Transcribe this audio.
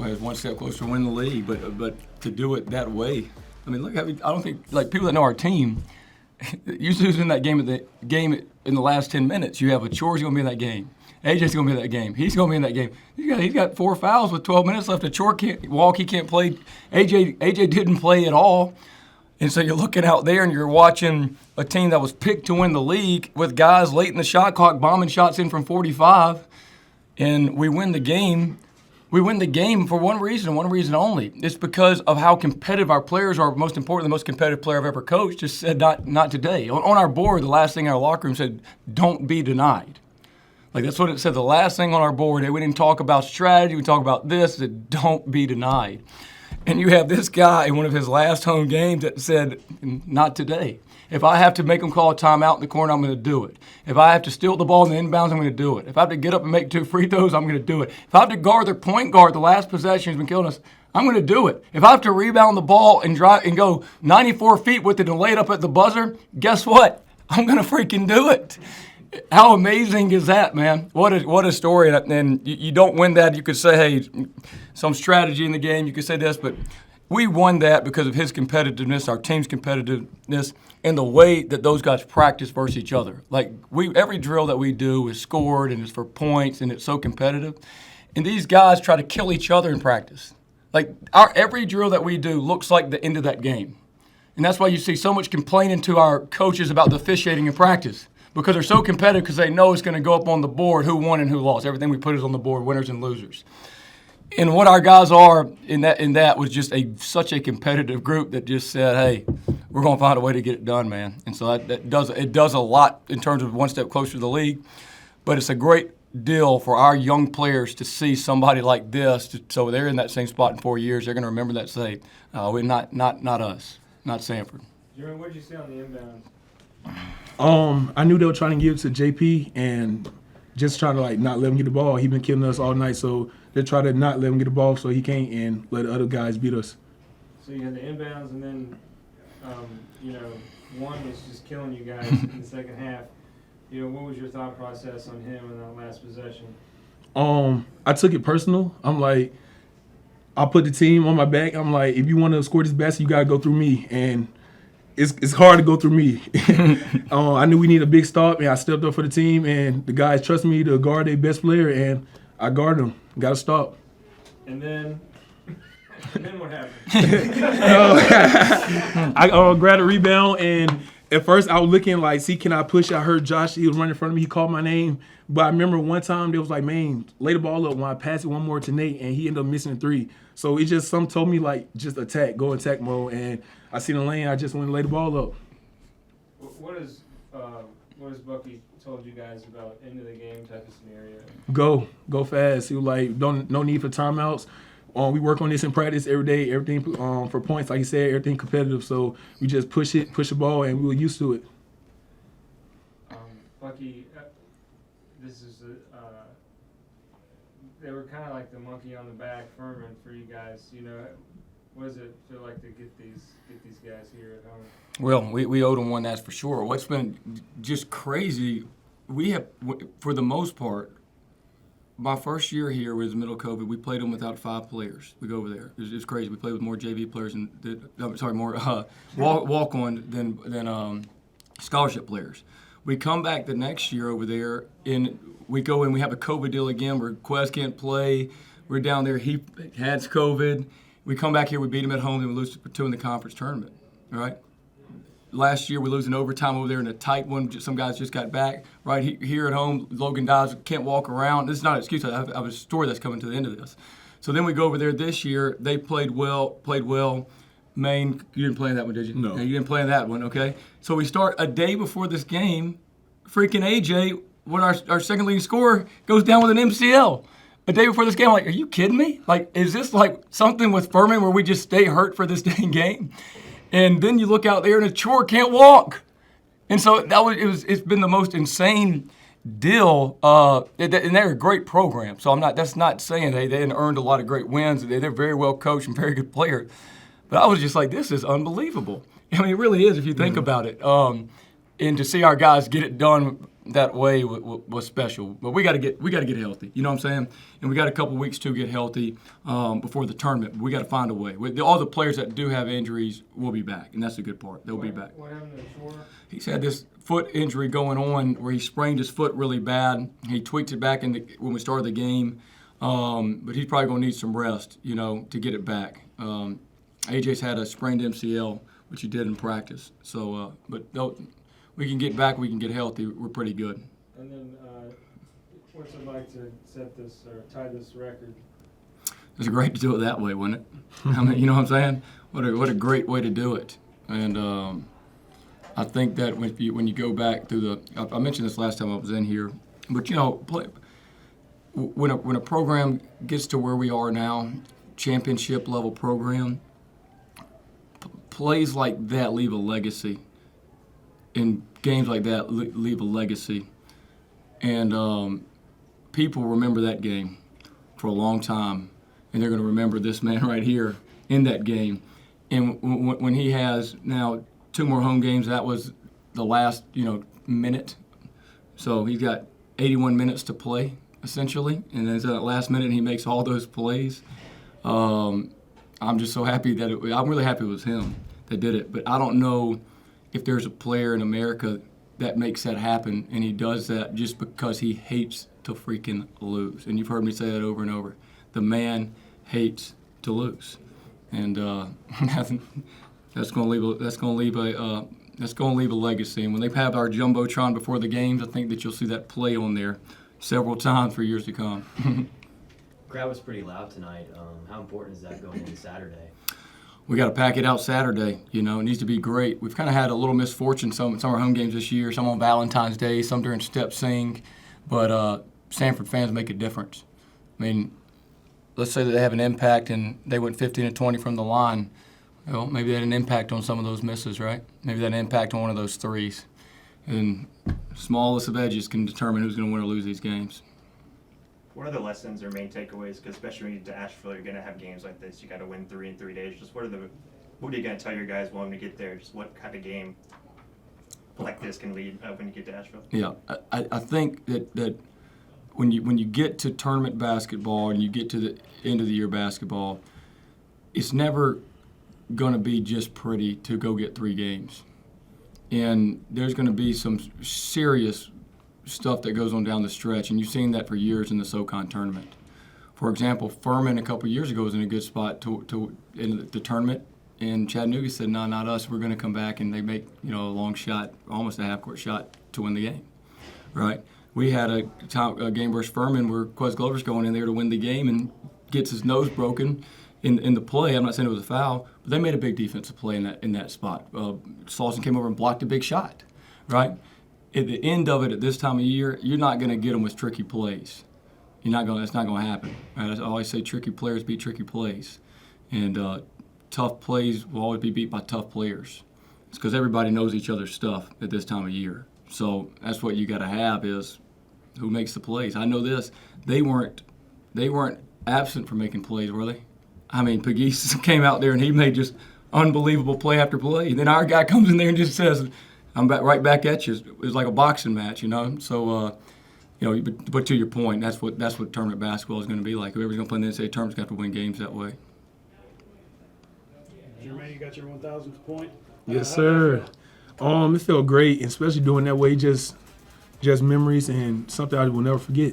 was one step closer to winning the league. But to do it that way, I mean, look, I don't think like people that know our team. Usually, who's in that game in the last 10 minutes? You have a Chore's going to be in that game. AJ's going to be in that game. He's going to be in that game. He's got 4 fouls with 12 minutes left. A Chore can't walk. He can't play. AJ didn't play at all. And so you're looking out there and you're watching a team that was picked to win the league with guys late in the shot clock bombing shots in from 45, and we win the game. We win the game for one reason only. It's because of how competitive our players are. Most importantly, the most competitive player I've ever coached just said, not today. On our board, the last thing in our locker room said, don't be denied. Like, that's what it said. The last thing on our board, we didn't talk about strategy. We talk about this. It said, don't be denied. And you have this guy in one of his last home games that said, not today. If I have to make them call a timeout in the corner, I'm going to do it. If I have to steal the ball in the inbounds, I'm going to do it. If I have to get up and make 2 free throws, I'm going to do it. If I have to guard their point guard, the last possession has been killing us, I'm going to do it. If I have to rebound the ball and drive and go 94 feet with it and lay it up at the buzzer, guess what? I'm going to freaking do it. How amazing is that, man? What a story. And you don't win that. You could say, hey, some strategy in the game. You could say this, but we won that because of his competitiveness, our team's competitiveness, and the way that those guys practice versus each other. Like, every drill that we do is scored and it's for points and it's so competitive. And these guys try to kill each other in practice. Like, every drill that we do looks like the end of that game. And that's why you see so much complaining to our coaches about the officiating in practice. Because they're so competitive because they know it's going to go up on the board who won and who lost. Everything we put is on the board, winners and losers. And what our guys are in that was just such a competitive group that just said, hey, we're going to find a way to get it done, man. And so it does a lot in terms of one step closer to the league. But it's a great deal for our young players to see somebody like this. So they're in that same spot in 4 years. They're going to remember that, say, we're not us, not Samford. Jermaine, what did you see on the inbounds? I knew they were trying to give it to JP and just trying to not let him get the ball. He's been killing us all night, so they try to not let him get the ball so he can't and let the other guys beat us. So you had the inbounds and then, one was just killing you guys in the second half. What was your thought process on him in that last possession? I took it personal. I'm like, I put the team on my back. I'm like, if you want to score this basket, you got to go through me. And it's hard to go through me. I knew we needed a big stop, and I stepped up for the team, and the guys trusted me to guard their best player, and I guarded them. Got to stop. And then what happened? I grabbed a rebound, and at first I was looking can I push? I heard Josh, he was running in front of me. He called my name. But I remember one time they was like, man, lay the ball up when I passed it one more to Nate, and he ended up missing a 3. So it just, something told me, just attack, go attack mode. And I seen the lane, I just went and lay the ball up. What has Bucky told you guys about end of the game type of scenario? Go fast. He was like, no need for timeouts. We work on this in practice every day, everything for points, like you said, everything competitive. So we just push the ball, and we were used to it. Bucky, this is they were kind of like the monkey on the back, Furman, for you guys. What does it feel like to get these guys here at home? Well, we owed them one, that's for sure. What's been just crazy, we have, for the most part, my first year here was middle of COVID. We played them without 5 players. We go over there. It's crazy. We played with more JV players more walk-on than scholarship players. We come back the next year over there, and we go and we have a COVID deal again where Quez can't play. We're down there. He has COVID. We come back here. We beat him at home, and we lose 2 in the conference tournament. All right. Last year, we lose in overtime over there in a tight one. Some guys just got back. Right here at home, Logan Dodds can't walk around. This is not an excuse. I have a story that's coming to the end of this. So then we go over there this year. They played well. Maine, you didn't play in that one, did you? No. You didn't play in that one, okay? So we start a day before this game. Freaking AJ, when our second leading scorer goes down with an MCL. A day before this game, I'm like, are you kidding me? Is this something with Furman where we just stay hurt for this dang game? And then you look out there and a Chore can't walk. And so it's been the most insane deal. And they're a great program. So that's not saying they didn't earned a lot of great wins. They're very well coached and very good players. But I was just like, this is unbelievable. I mean, it really is if you think about it. And to see our guys get it done that way was special. But we got to get healthy. You know what I'm saying? And we got a couple weeks to get healthy before the tournament. We got to find a way. All the players that do have injuries will be back, and that's the good part. They'll be back. What happened to Shore? He's had this foot injury going on where he sprained his foot really bad. He tweaked it back when we started the game, but he's probably going to need some rest, to get it back. AJ's had a sprained MCL, which he did in practice. So, but we can get back. We can get healthy. We're pretty good. And then, what's it like to set this or tie this record? It's great to do it that way, wasn't it? I mean, you know what I'm saying? What a great way to do it. And I think that when you go back through I mentioned this last time I was in here, but when a program gets to where we are now, championship level program, plays like that leave a legacy. In games like that, leave a legacy, and people remember that game for a long time, and they're going to remember this man right here in that game. And when he has now 2 more home games, that was the last minute, so he's got 81 minutes to play essentially, and then that last minute he makes all those plays. I'm just so happy that I'm really happy it was him that did it, but I don't know if there's a player in America that makes that happen, and he does that just because he hates to freaking lose. And you've heard me say that over and over. The man hates to lose, and that's going to leave a legacy. And when they have our jumbotron before the games, I think that you'll see that play on there several times for years to come. Crowd was pretty loud tonight. How important is that going into Saturday? We got to pack it out Saturday. It needs to be great. We've kind of had a little misfortune some of our home games this year, some on Valentine's Day, some during Step Sing, but Samford fans make a difference. I mean, let's say that they have an impact and they went 15-20 from the line. Well, maybe they had an impact on some of those misses, right? Maybe they had an impact on one of those threes. And smallest of edges can determine who's going to win or lose these games. What are the lessons or main takeaways? Because especially when you get to Asheville, you're going to have games like this. You got to win 3 in 3 days. Just what are you going to tell your guys wanting to get there? Just what kind of game like this can lead when you get to Asheville? Yeah, I think that when you get to tournament basketball and you get to the end of the year basketball, it's never going to be just pretty to go get 3 games. And there's going to be some serious stuff that goes on down the stretch, and you've seen that for years in the SoCon tournament. For example, Furman a couple of years ago was in a good spot to in the tournament, and Chattanooga said, "No, not us. We're going to come back," and they make a long shot, almost a half-court shot to win the game. Right? We had a game versus Furman where Quez Glover's going in there to win the game and gets his nose broken in the play. I'm not saying it was a foul, but they made a big defensive play in that spot. Slauson came over and blocked a big shot. Right? At the end of it, at this time of year, you're not going to get them with tricky plays. That's not going to happen. Right? I always say tricky players beat tricky plays. And tough plays will always be beat by tough players. It's because everybody knows each other's stuff at this time of year. So that's what you got to have is who makes the plays. I know this. They weren't absent from making plays, were they? I mean, Pegues came out there and he made just unbelievable play after play. And then our guy comes in there and just says, I'm right back at you. It was like a boxing match, So, but to your point, that's what tournament basketball is going to be like. Whoever's going to play in the NCAA tournament's got to win games that way. Jermaine, you got your 1,000th point? Yes, sir. It felt great, especially doing that way. Just memories and something I will never forget.